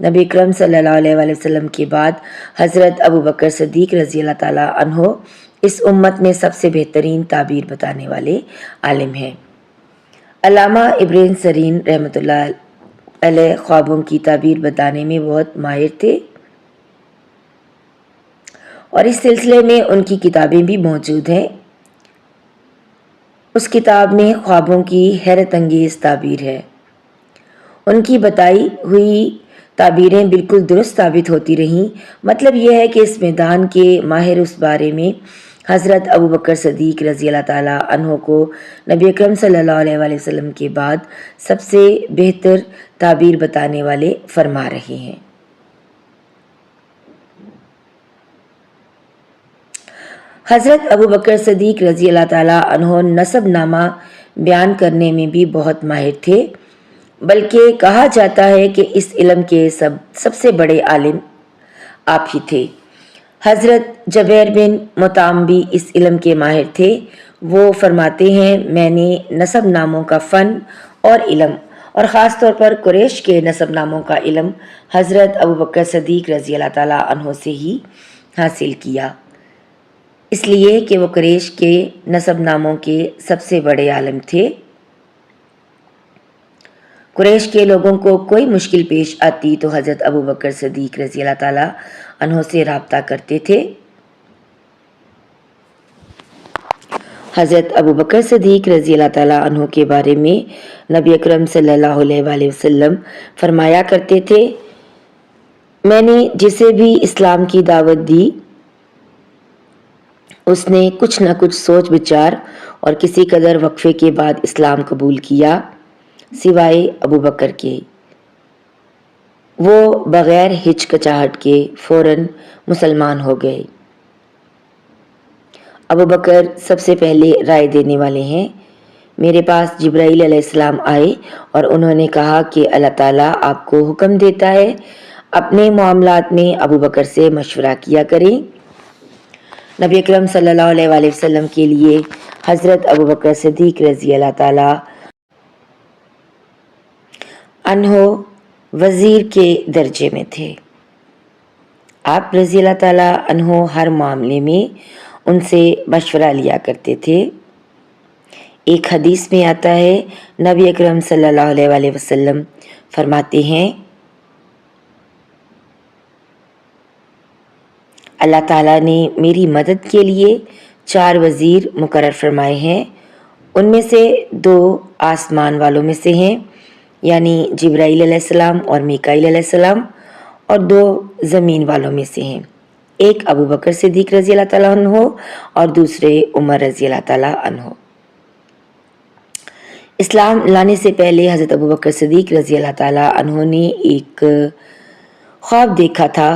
نبی اکرم صلی اللہ علیہ وآلہ وسلم کے بعد حضرت ابو بکر صدیق رضی اللہ تعالیٰ عنہ اس امت میں سب سے بہترین تعبیر بتانے والے عالم ہیں۔ علامہ ابن سیرین رحمۃ اللہ علیہ خوابوں کی تعبیر بتانے میں بہت ماہر تھے، اور اس سلسلے میں ان کی کتابیں بھی موجود ہیں۔ اس کتاب میں خوابوں کی حیرت انگیز تعبیر ہے۔ ان کی بتائی ہوئی تعبیریں بالکل درست ثابت ہوتی رہیں۔ مطلب یہ ہے کہ اس میدان کے ماہر اس بارے میں حضرت ابو بکر صدیق رضی اللہ تعالیٰ عنہ کو نبی اکرم صلی اللہ علیہ وآلہ وسلم کے بعد سب سے بہتر تعبیر بتانے والے فرما رہے ہیں۔ حضرت ابو بکر صدیق رضی اللہ تعالیٰ عنہ نسب نامہ بیان کرنے میں بھی بہت ماہر تھے، بلکہ کہا جاتا ہے کہ اس علم کے سب سے بڑے عالم آپ ہی تھے۔ حضرت جبیر بن مطعم بھی اس علم کے ماہر تھے۔ وہ فرماتے ہیں، میں نے نسب ناموں کا فن اور علم، اور خاص طور پر قریش کے نسب ناموں کا علم حضرت ابو بکر صدیق رضی اللہ تعالیٰ عنہ سے ہی حاصل کیا، اس لیے کہ وہ قریش کے نسب ناموں کے سب سے بڑے عالم تھے۔ قریش کے لوگوں کو کوئی مشکل پیش آتی تو حضرت ابو بکر صدیق رضی اللہ تعالیٰ عنہ سے رابطہ کرتے تھے۔ حضرت ابو بکر صدیق رضی اللہ تعالیٰ عنہ کے بارے میں نبی اکرم صلی اللہ علیہ وآلہ وسلم فرمایا کرتے تھے، میں نے جسے بھی اسلام کی دعوت دی اس نے کچھ نہ کچھ سوچ بچار اور کسی قدر وقفے کے بعد اسلام قبول کیا، سوائے ابو بکر کے۔ وہ بغیر ہچکچاہٹ کے فوراً مسلمان ہو گئے۔ ابو بکر سب سے پہلے رائے دینے والے ہیں۔ میرے پاس جبرائیل علیہ السلام آئے اور انہوں نے کہا کہ اللہ تعالیٰ آپ کو حکم دیتا ہے اپنے معاملات میں ابو بکر سے مشورہ کیا کریں۔ نبی اکرم صلی اللہ علیہ وآلہ وسلم کے لیے حضرت ابو بکر صدیق رضی اللہ تعالیٰ عنہ وزیر کے درجے میں تھے۔ آپ رضی اللہ تعالیٰ عنہ ہر معاملے میں ان سے مشورہ لیا کرتے تھے۔ ایک حدیث میں آتا ہے، نبی اکرم صلی اللہ علیہ وآلہ وسلم فرماتے ہیں، اللہ تعالیٰ نے میری مدد کے لیے 4 وزیر مقرر فرمائے ہیں، ان میں سے 2 آسمان والوں میں سے ہیں، یعنی جبرائیل علیہ السلام اور میکائیل علیہ السلام، اور 2 زمین والوں میں سے ہیں، ایک ابو بکر صدیق رضی اللہ تعالیٰ عنہ اور دوسرے عمر رضی اللہ تعالیٰ عنہ۔ اسلام لانے سے پہلے حضرت ابو بکر صدیق رضی اللہ تعالیٰ عنہ نے ایک خواب دیکھا تھا۔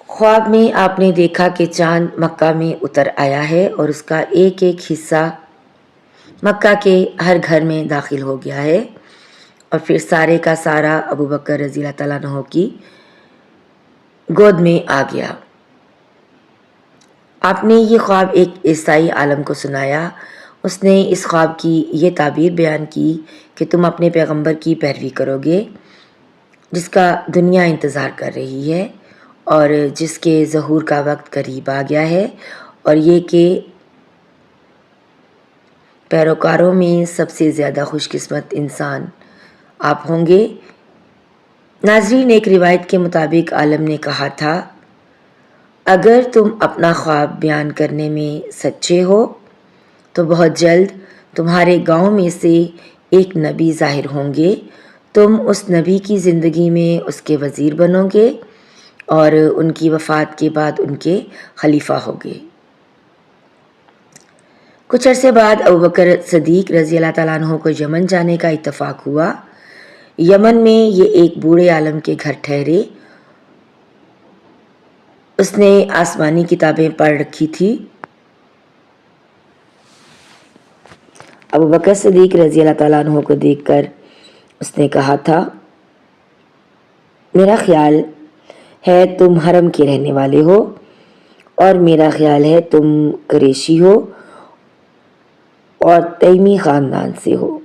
خواب میں آپ نے دیکھا کہ چاند مکہ میں اتر آیا ہے اور اس کا ایک ایک حصہ مکہ کے ہر گھر میں داخل ہو گیا ہے، اور پھر سارے کا سارا ابو بکر رضی اللہ تعالیٰ عنہ کی گود میں آ گیا۔ آپ نے یہ خواب ایک عیسائی عالم کو سنایا۔ اس نے اس خواب کی یہ تعبیر بیان کی کہ تم اپنے پیغمبر کی پیروی کرو گے جس کا دنیا انتظار کر رہی ہے اور جس کے ظہور کا وقت قریب آ گیا ہے، اور یہ کہ پیروکاروں میں سب سے زیادہ خوش قسمت انسان آپ ہوں گے۔ ناظرین، ایک روایت کے مطابق عالم نے کہا تھا، اگر تم اپنا خواب بیان کرنے میں سچے ہو تو بہت جلد تمہارے گاؤں میں سے ایک نبی ظاہر ہوں گے، تم اس نبی کی زندگی میں اس کے وزیر بنو گے اور ان کی وفات کے بعد ان کے خلیفہ ہوگے۔ کچھ عرصے بعد ابو بکر صدیق رضی اللہ تعالیٰ عنہ کو یمن جانے کا اتفاق ہوا۔ یمن میں یہ ایک بوڑھے عالم کے گھر ٹھہرے۔ اس نے آسمانی کتابیں پڑھ رکھی تھی۔ ابو بکر صدیق رضی اللہ تعالیٰ عنہ کو دیکھ کر اس نے کہا تھا، میرا خیال ہے تم حرم کے رہنے والے ہو، اور میرا خیال ہے تم قریشی ہو اور تیمی خاندان سے ہو۔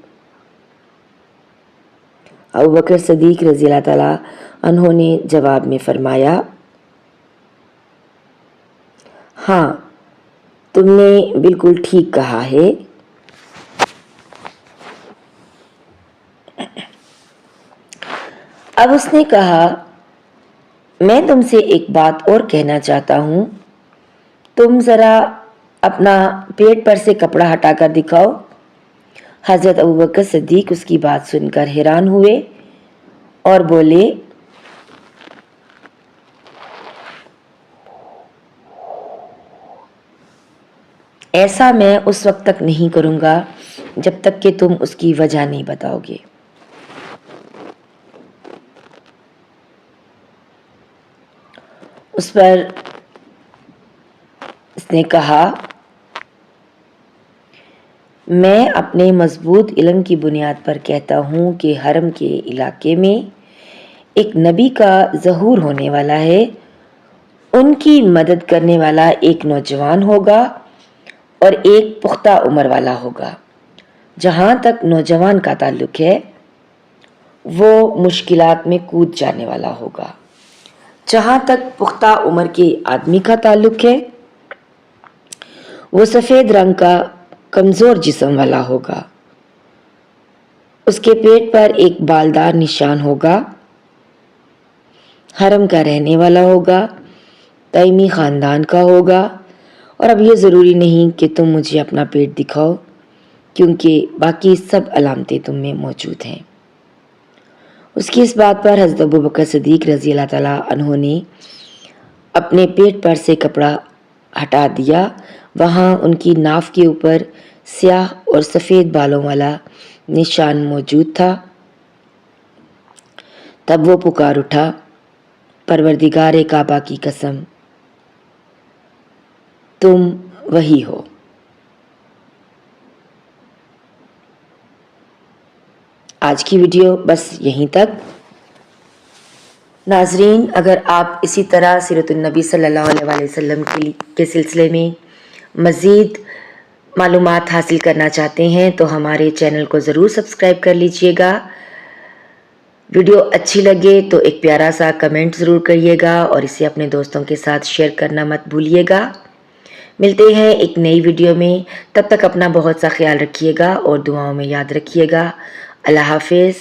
ابو بکر صدیق رضی اللہ تعالیٰ عنہ نے جواب میں فرمایا، ہاں تم نے بالکل ٹھیک کہا ہے۔ اب اس نے کہا، میں تم سے ایک بات اور کہنا چاہتا ہوں، تم ذرا اپنا پیٹ پر سے کپڑا ہٹا کر دکھاؤ۔ حضرت ابوبکر صدیق اس کی بات سن کر حیران ہوئے اور بولے، ایسا میں اس وقت تک نہیں کروں گا جب تک کہ تم اس کی وجہ نہیں بتاؤ گے۔ اس پر اس نے کہا، میں اپنے مضبوط علم کی بنیاد پر کہتا ہوں کہ حرم کے علاقے میں ایک نبی کا ظہور ہونے والا ہے، ان کی مدد کرنے والا ایک نوجوان ہوگا اور ایک پختہ عمر والا ہوگا۔ جہاں تک نوجوان کا تعلق ہے وہ مشکلات میں کود جانے والا ہوگا، جہاں تک پختہ عمر کے آدمی کا تعلق ہے وہ سفید رنگ کا کمزور جسم والا ہوگا، اس کے پیٹ پر ایک بالدار نشان ہوگا، حرم کا رہنے والا ہوگا، تیمی خاندان کا ہوگا، اور اب یہ ضروری نہیں کہ تم مجھے اپنا پیٹ دکھاؤ کیونکہ باقی سب علامتیں تم میں موجود ہیں۔ اس کی اس بات پر حضرت ابوبکر صدیق رضی اللہ تعالیٰ عنہ نے اپنے پیٹ پر سے کپڑا ہٹا دیا۔ وہاں ان کی ناف کے اوپر سیاہ اور سفید بالوں والا نشان موجود تھا۔ تب وہ پکار اٹھا، پروردگار کعبہ کی قسم، تم وہی ہو۔ آج کی ویڈیو بس یہیں تک۔ ناظرین، اگر آپ اسی طرح سیرت النبی صلی اللہ علیہ وسلم کے سلسلے میں مزید معلومات حاصل کرنا چاہتے ہیں تو ہمارے چینل کو ضرور سبسکرائب کر لیجئے گا۔ ویڈیو اچھی لگے تو ایک پیارا سا کمنٹ ضرور کریے گا اور اسے اپنے دوستوں کے ساتھ شیئر کرنا مت بھولیے گا۔ ملتے ہیں ایک نئی ویڈیو میں، تب تک اپنا بہت سا خیال رکھیے گا اور دعاؤں میں یاد رکھیے گا۔ اللہ حافظ۔